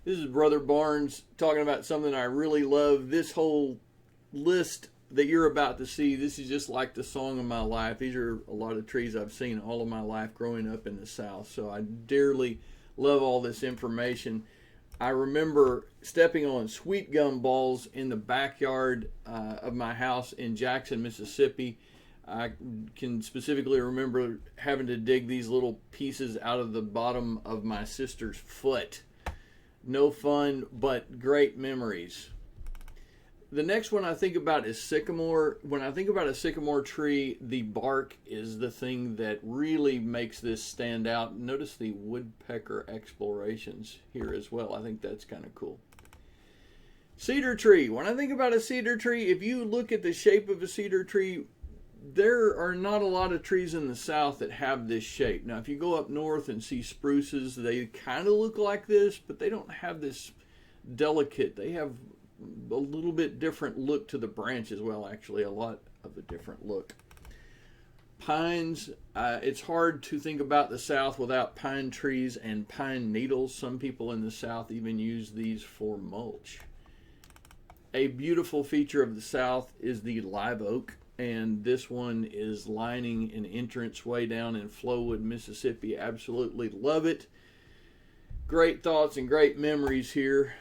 This is Brother Barnes talking about something I really love. This whole list that you're about to see, this is just like the song of my life. These are a lot of trees I've seen all of my life growing up in the South. So I dearly love all this information. I remember stepping on sweet gumballs in the backyard of my house in Jackson, Mississippi. I can specifically remember having to dig these little pieces out of the bottom of my sister's foot. No fun, but great memories. The next one I think about is sycamore. When I think about a sycamore tree, the bark is the thing that really makes this stand out. Notice the woodpecker explorations here as well. I think that's kind of cool. Cedar tree. When I think about a cedar tree, if you look at the shape of a cedar tree, there are not a lot of trees in the South that have this shape. Now, if you go up north and see spruces, they kind of look like this, but they don't have this delicate. They have a little bit different look to the branches. Well, actually, a lot of a different look. Pines. It's hard to think about the South without pine trees and pine needles. Some people in the South even use these for mulch. A beautiful feature of the South is the live oak. And this one is lining an entrance way down in Flowood, Mississippi. Absolutely love it. Great thoughts and great memories here.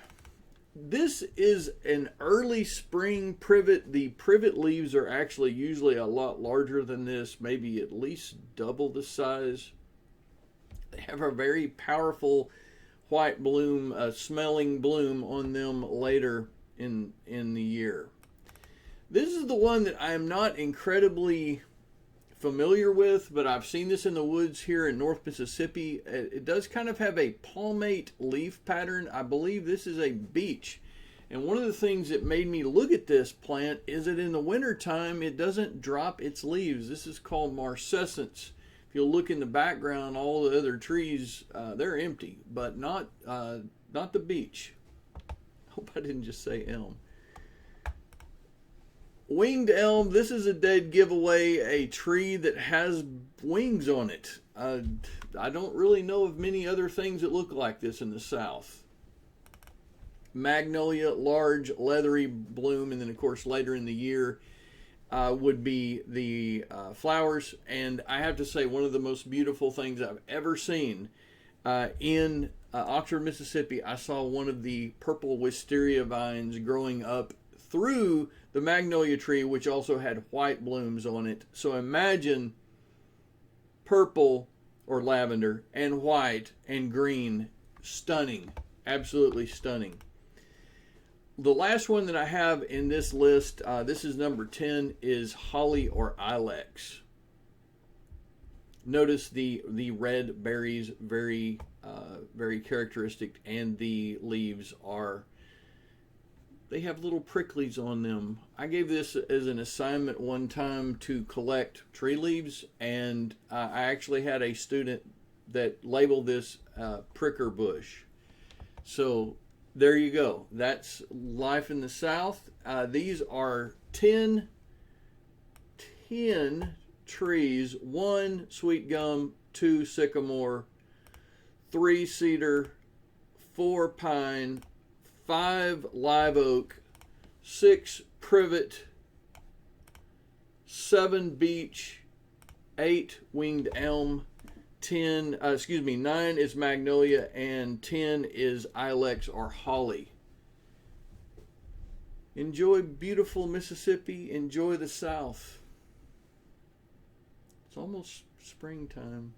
This is an early spring privet. The privet leaves are actually usually a lot larger than this, maybe at least double the size. They have a very powerful white bloom, smelling bloom on them later in the year. This is the one that I am not incredibly familiar with, but I've seen this in the woods here in North Mississippi. It does kind of have a palmate leaf pattern. I believe this is a beech. And one of the things that made me look at this plant is that in the wintertime, it doesn't drop its leaves. This is called marcescence. If you'll look in the background, all the other trees, they're empty, but not the beech. Hope I didn't just say elm. Winged elm, this is a dead giveaway, a tree that has wings on it. I don't really know of many other things that look like this in the South. Magnolia, large, leathery bloom, and then of course later in the year would be the flowers. And I have to say, one of the most beautiful things I've ever seen in Oxford, Mississippi, I saw one of the purple wisteria vines growing up through the magnolia tree, which also had white blooms on it. So imagine purple or lavender and white and green. Stunning. Absolutely stunning. The last one that I have in this list, this is number 10, is holly or ilex. Notice the red berries, very characteristic, and the leaves are, they have little pricklies on them. I gave this as an assignment one time to collect tree leaves, and I actually had a student that labeled this pricker bush. So there you go. That's life in the South. These are 10 trees, 1 sweet gum, 2 sycamore, 3 cedar, 4 pine, 5 live oak, 6 privet, 7 beech, 8 winged elm, 9 is magnolia, and 10 is ilex or holly. Enjoy beautiful Mississippi. Enjoy the South. It's almost springtime.